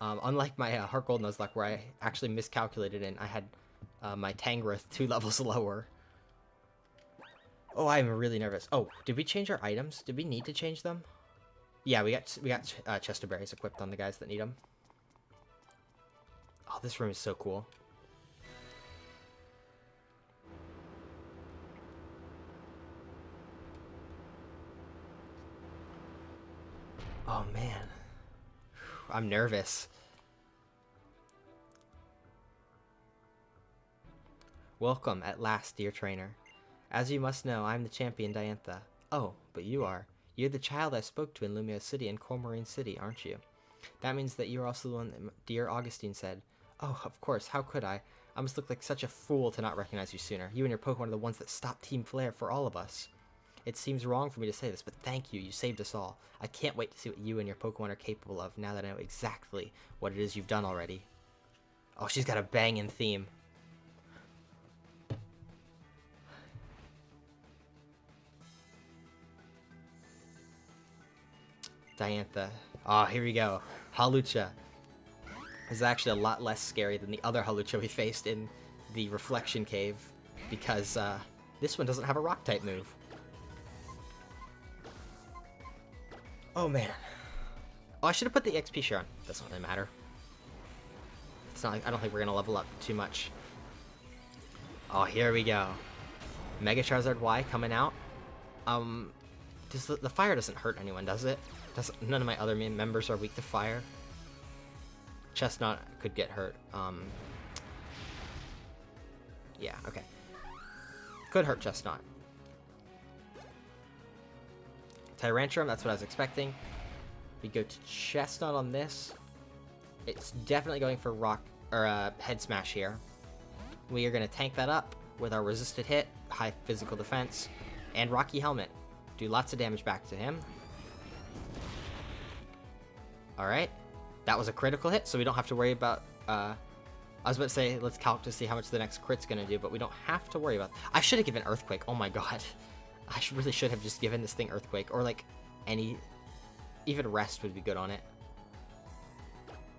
Unlike my Heart Gold Nuzlocke, where I actually miscalculated and I had my Tangrowth 2 levels lower. Oh, I'm really nervous. Oh, did we change our items? Did we need to change them? Yeah, we got Chester Berries equipped on the guys that need them. Oh, this room is so cool. Oh, man. I'm nervous. Welcome, at last, dear trainer. As you must know, I am the champion Diantha. Oh, but you are. You're the child I spoke to in Lumio City and Cormoran City, aren't you? That means that you're also the one that dear Augustine said. Oh, of course, how could I? I must look like such a fool to not recognize you sooner. You and your Pokemon are the ones that stopped Team Flare for all of us. It seems wrong for me to say this, but thank you. You saved us all. I can't wait to see what you and your Pokemon are capable of now that I know exactly what it is you've done already. Oh, she's got a banging theme. Diantha. Oh, here we go. Hawlucha. This is actually a lot less scary than the other Hawlucha we faced in the Reflection Cave, because this one doesn't have a Rock-type move. Oh, man. Oh, I should have put the XP share on. Doesn't really matter. It's not like, I don't think we're going to level up too much. Oh, here we go. Mega Charizard Y coming out. The fire doesn't hurt anyone, does it? None of my other members are weak to fire. Chestnut could get hurt. Yeah, okay. Could hurt Chestnut. Tyrantrum, that's what I was expecting. We go to Chestnut on this. It's definitely going for rock or head smash here. We are going to tank that up with our resisted hit, high physical defense, and Rocky Helmet. Do lots of damage back to him. Alright. That was a critical hit, so we don't have to worry about... I was about to say, let's calc to see how much the next crit's going to do, but we don't have to worry about... I should have given Earthquake. Oh my god. I really should have just given this thing Earthquake, or like any... Even Rest would be good on it.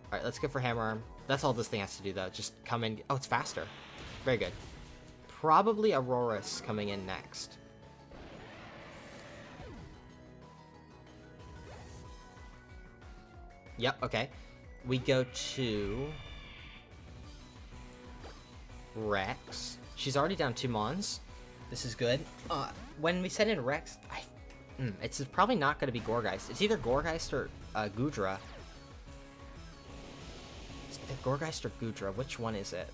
Alright, let's go for Hammer Arm. That's all this thing has to do, though. Just come in... Oh, it's faster. Very good. Probably Aurora's coming in next. Yep, okay. We go to... Rex. She's already down 2 Mons. This is good. When we send in Rex, it's probably not going to be Gourgeist. It's either Gourgeist or Goodra. It's either Gourgeist or Goodra. Which one is it?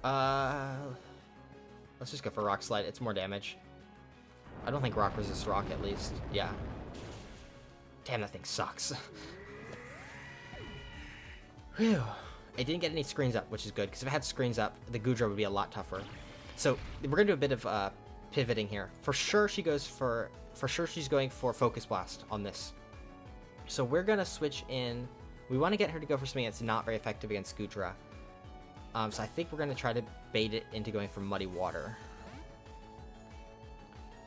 Let's just go for Rock Slide. It's more damage. I don't think Rock resists Rock, at least. Yeah. Damn, that thing sucks. Whew. It didn't get any screens up, which is good, because if it had screens up, the Goodra would be a lot tougher. So, we're going to do a bit of pivoting here. For sure, she's going for Focus Blast on this. So, we're going to switch in. We want to get her to go for something that's not very effective against Goodra. So, I think we're going to try to bait it into going for Muddy Water.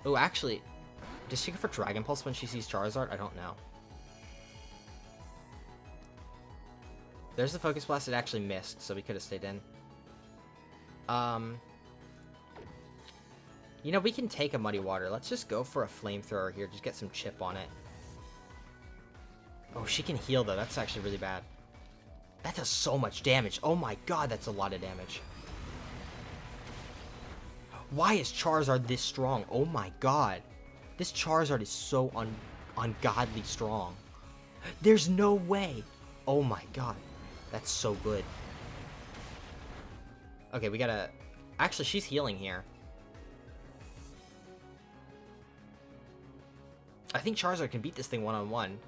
Oh, actually, does she go for Dragon Pulse when she sees Charizard? I don't know. There's the Focus Blast. It actually missed, so we could have stayed in. You know, we can take a Muddy Water. Let's just go for a Flamethrower here. Just get some chip on it. Oh, she can heal, though. That's actually really bad. That does so much damage. Oh my god, that's a lot of damage. Why is Charizard this strong? Oh my god. This Charizard is so ungodly strong. There's no way. Oh my god. That's so good. Okay, we gotta... Actually, she's healing here. I think Charizard can beat this thing one-on-one.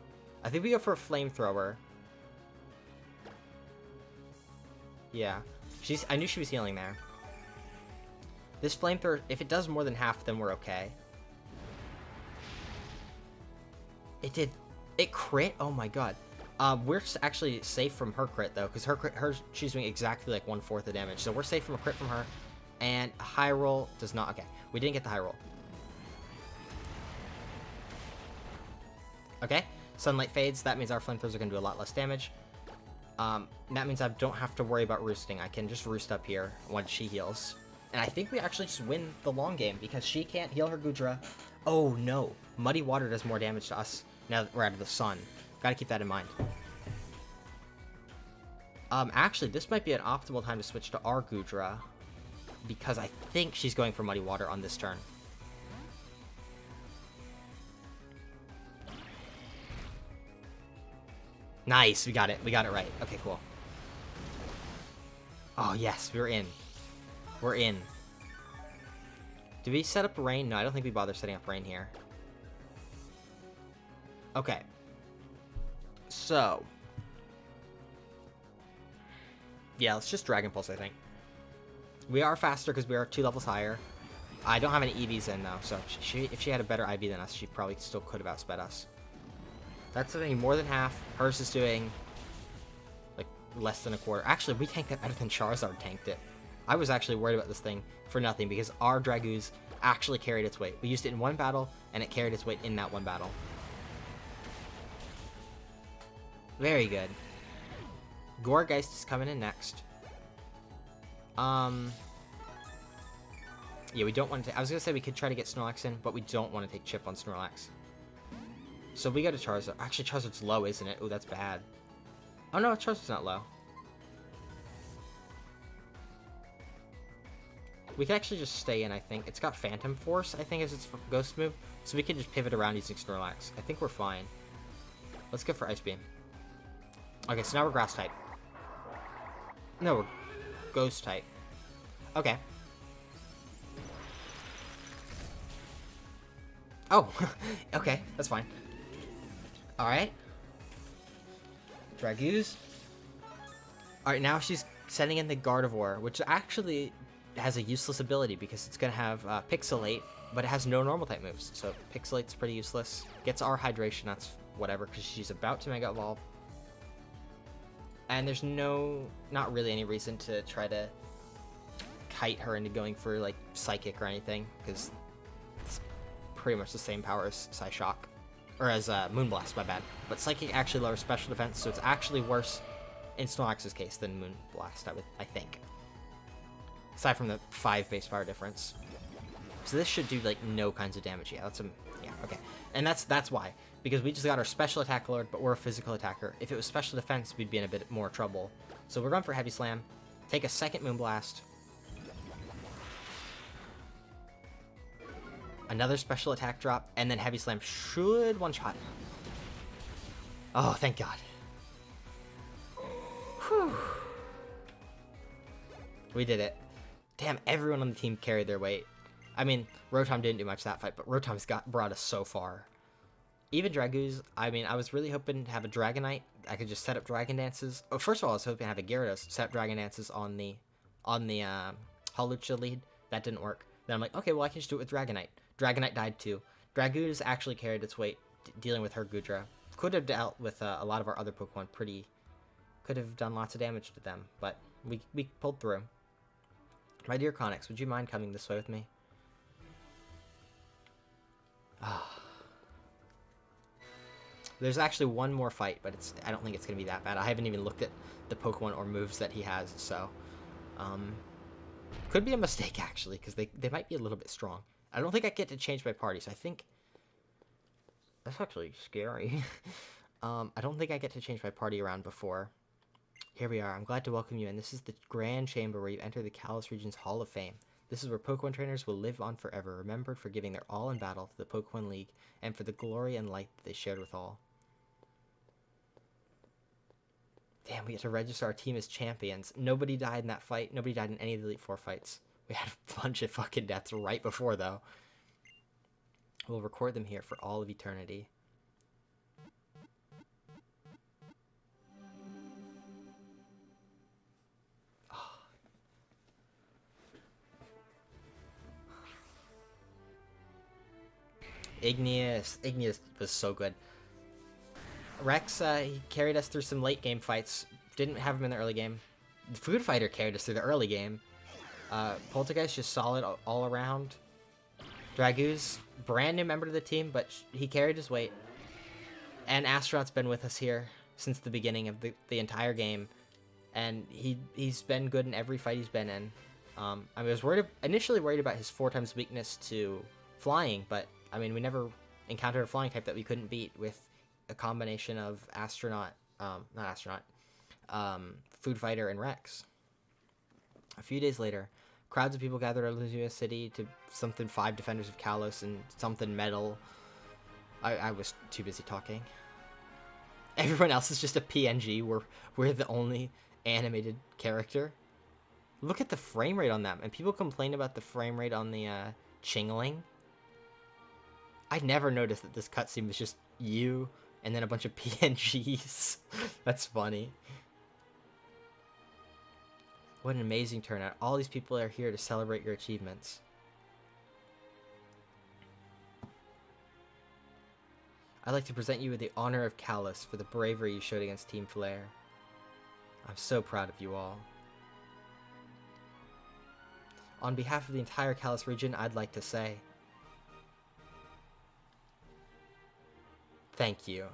I think we go for a Flamethrower. Yeah. I knew she was healing there. This Flamethrower, if it does more than half, then we're okay. It did. It crit? Oh my god. We're actually safe from her crit, though, because she's doing exactly like 1/4 the damage. So we're safe from a crit from her. And high roll does not... Okay, we didn't get the high roll. Okay, sunlight fades. That means our flamethrowers are going to do a lot less damage. That means I don't have to worry about roosting. I can just roost up here once she heals. And I think we actually just win the long game because she can't heal her Goodra. Oh no, Muddy Water does more damage to us now that we're out of the sun. Gotta keep that in mind. Actually, this might be an optimal time to switch to our Goodra because I think she's going for Muddy Water on this turn. Nice, we got it. We got it right. Okay, cool. Oh, yes, we're in. We're in. Did we set up rain? No, I don't think we bother setting up rain here. Okay. So. Yeah, let's just Dragon Pulse, I think. We are faster because we are 2 levels higher. I don't have any EVs in, though, so if she had a better IV than us, she probably still could have outsped us. That's doing more than half. Hers is doing, like, less than a quarter. Actually, we tanked that better than Charizard tanked it. I was actually worried about this thing for nothing because our Dragoose actually carried its weight. We used it in one battle, and it carried its weight in that one battle. Very good. Gourgeist is coming in next. Yeah, we don't want to... I was going to say we could try to get Snorlax in, but we don't want to take Chip on Snorlax. So we go to Charizard. Actually, Charizard's low, isn't it? Oh, that's bad. Oh, no, Charizard's not low. We can actually just stay in, I think. It's got Phantom Force, I think, as its ghost move. So we can just pivot around using Snorlax. I think we're fine. Let's go for Ice Beam. Okay, so now we're Grass type. No, we're Ghost type. Okay. Oh, okay, that's fine. Alright. Dragoose. Alright, now she's sending in the Gardevoir, which actually has a useless ability because it's going to have Pixelate, but it has no normal type moves. So Pixelate's pretty useless. Gets our Hydration, that's whatever, because she's about to Mega Evolve. And there's not really any reason to try to kite her into going for, like, Psychic or anything, because it's pretty much the same power as Psyshock. Or as Moonblast, my bad. But Psychic actually lowers special defense, so it's actually worse in Snorlax's case than Moonblast, I think. Aside from the 5 base power difference. So this should do, like, no kinds of damage. Yeah, yeah, okay. And that's why. Because we just got our special attack lowered, but we're a physical attacker. If it was special defense, we'd be in a bit more trouble. So we're going for Heavy Slam. Take a second Moonblast. Another special attack drop, and then Heavy Slam should one-shot. Oh, thank God. Whew. We did it. Damn, everyone on the team carried their weight. I mean, Rotom didn't do much that fight, but Rotom's brought us so far. Even Dragoose, I mean, I was really hoping to have a Dragonite. I could just set up Dragon Dances. Oh, first of all, I was hoping to have a Gyarados set up Dragon Dances on the Hawlucha lead. That didn't work. Then I'm like, okay, well, I can just do it with Dragonite. Dragonite died too. Dragoose actually carried its weight dealing with her Goodra. Could have dealt with a lot of our other Pokemon could have done lots of damage to them, but we pulled through. My dear Connix, would you mind coming this way with me? There's actually one more fight, but I don't think it's going to be that bad. I haven't even looked at the Pokemon or moves that he has, so... could be a mistake, actually, because they might be a little bit strong. I don't think I get to change my party, so I think... That's actually scary. I don't think I get to change my party around before. Here we are. I'm glad to welcome you, and this is the Grand Chamber where you enter the Kalos region's Hall of Fame. This is where Pokemon trainers will live on forever, remembered for giving their all in battle to the Pokemon League and for the glory and light that they shared with all. Damn, we get to register our team as champions. Nobody died in that fight. Nobody died in any of the Elite Four fights. We had a bunch of fucking deaths right before, though. We'll record them here for all of eternity. Oh. Igneous was so good. Rex, he carried us through some late game fights. Didn't have him in the early game. The Food Fighter carried us through the early game. Poltergeist just solid all around. Dragooz, brand new member to the team, but he carried his weight. And Astronaut's been with us here since the beginning of the entire game. And he's been good in every fight he's been in. I was initially worried about his 4 times weakness to flying, but I mean, we never encountered a flying type that we couldn't beat with a combination of Food Fighter and Rex. A few days later, crowds of people gathered at Luzia City to something 5 Defenders of Kalos and something Metal. I was too busy talking. Everyone else is just a PNG. We're the only animated character. Look at the frame rate on that. And people complain about the frame rate on the Chingling. I never noticed that this cutscene was just you and then a bunch of PNGs. That's funny. What an amazing turnout. All these people are here to celebrate your achievements. I'd like to present you with the honor of Kalos for the bravery you showed against Team Flare. I'm so proud of you all. On behalf of the entire Kalos region, I'd like to say thank you.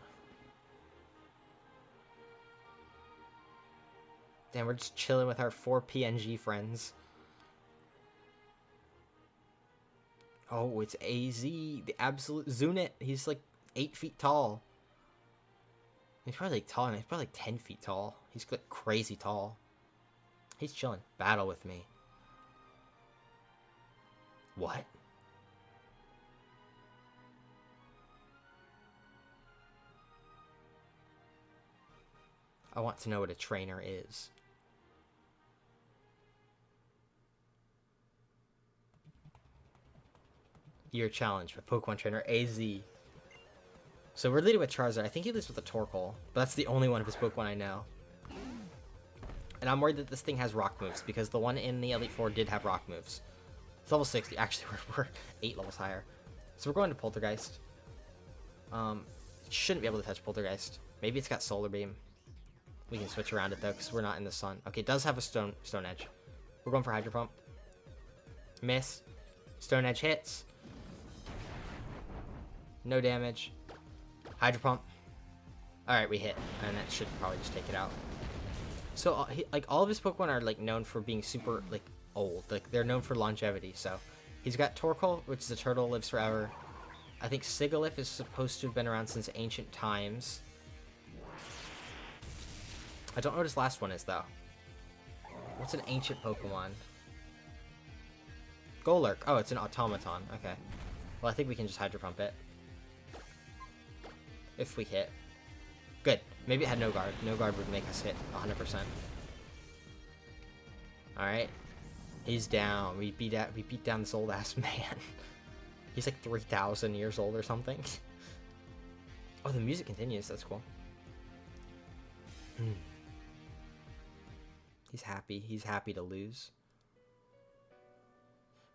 Damn, we're just chilling with our 4 PNG friends. Oh, it's AZ, the absolute Zunit. He's like 8 feet tall. He's probably like tall, he's probably like 10 feet tall. He's like crazy tall. He's chilling. Battle with me. What? I want to know what a trainer is. Your challenge by Pokemon Trainer AZ. So we're leading with Charizard. I think he leads with a Torkoal, but that's the only one of his Pokemon I know. And I'm worried that this thing has rock moves, because the one in the Elite Four did have rock moves. It's level 60. Actually, we're 8 levels higher. So we're going to Poltergeist. Shouldn't be able to touch Poltergeist. Maybe it's got Solar Beam. We can switch around it, though, because we're not in the sun. Okay, it does have a Stone Edge. We're going for Hydro Pump. Miss. Stone Edge hits. No damage. Hydro Pump. Alright, we hit. And that should probably just take it out. So, like, all of his Pokemon are, like, known for being super, like, old. Like, they're known for longevity, so. He's got Torkoal, which is a turtle, lives forever. I think Sigilyph is supposed to have been around since ancient times. I don't know what his last one is, though. What's an ancient Pokemon? Golurk. Oh, it's an automaton. Okay. Well, I think we can just Hydro Pump it. If we hit. Good. Maybe it had no guard. No guard would make us hit 100%. Alright. He's down. We beat down this old ass man. He's like 3,000 years old or something. Oh, the music continues. That's cool. He's happy. He's happy to lose.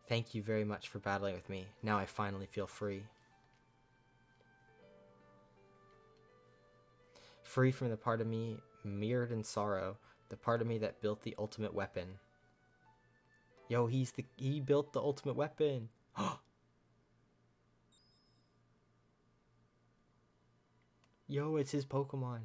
Thank you very much for battling with me. Now I finally feel free. Free from the part of me mirrored in sorrow, the part of me that built the ultimate weapon. Yo, he built the ultimate weapon. Yo, it's his Pokemon.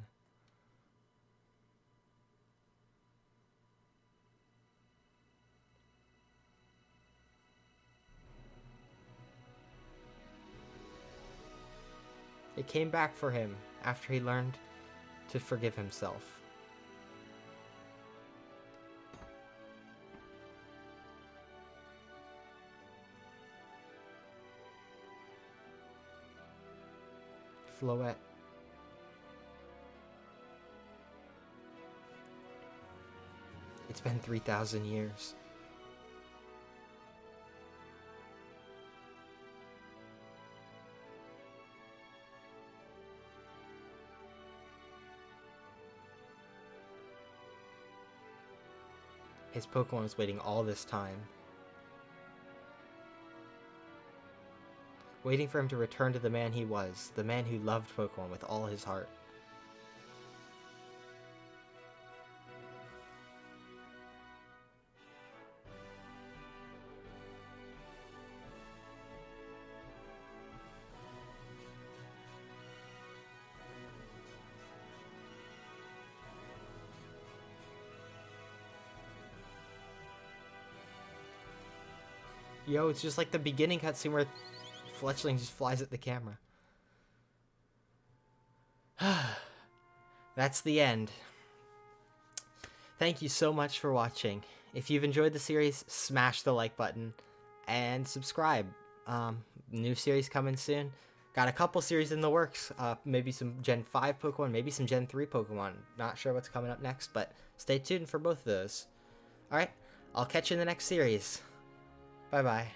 It came back for him after he learned to forgive himself. Floette. It's been 3,000 years. His Pokemon was waiting all this time. Waiting for him to return to the man he was, the man who loved Pokemon with all his heart. Yo, it's just like the beginning cutscene where Fletchling just flies at the camera. That's the end. Thank you so much for watching. If you've enjoyed the series, smash the like button and subscribe. New series coming soon. Got a couple series in the works. Maybe some Gen 5 Pokemon, maybe some Gen 3 Pokemon. Not sure what's coming up next, but stay tuned for both of those. Alright, I'll catch you in the next series. Bye-bye.